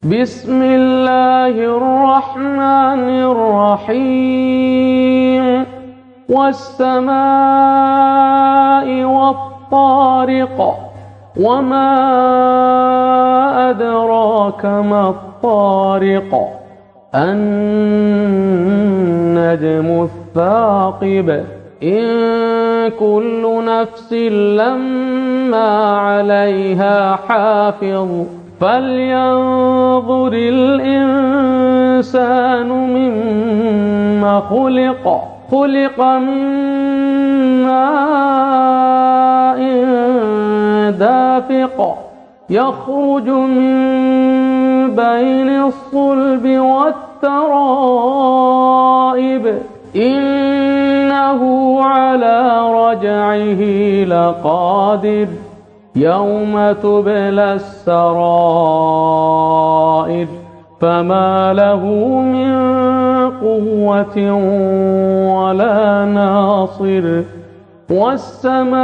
بسم الله الرحمن الرحيم والسماء والطارق وما أدراك ما الطارق النجم الثاقب إن كل نفس لما عليها حافظ فلينظر الإنسان مما خلق من ماء دافق يخرج من بين الصلب والترائب إنه على رجعه لقادر يوم تبلى السرائر فما له من قوة ولا ناصر والسماء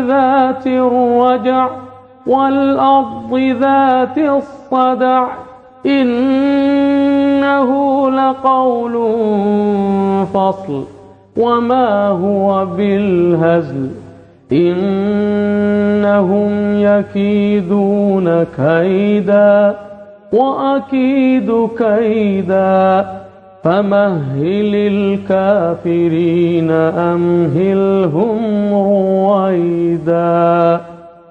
ذات الرجع والأرض ذات الصدع إنه لقول فصل وما هو بالهزل إنهم يكيدون كيدا وأكيد كيدا فمهل الكافرين أمهلهم رويدا.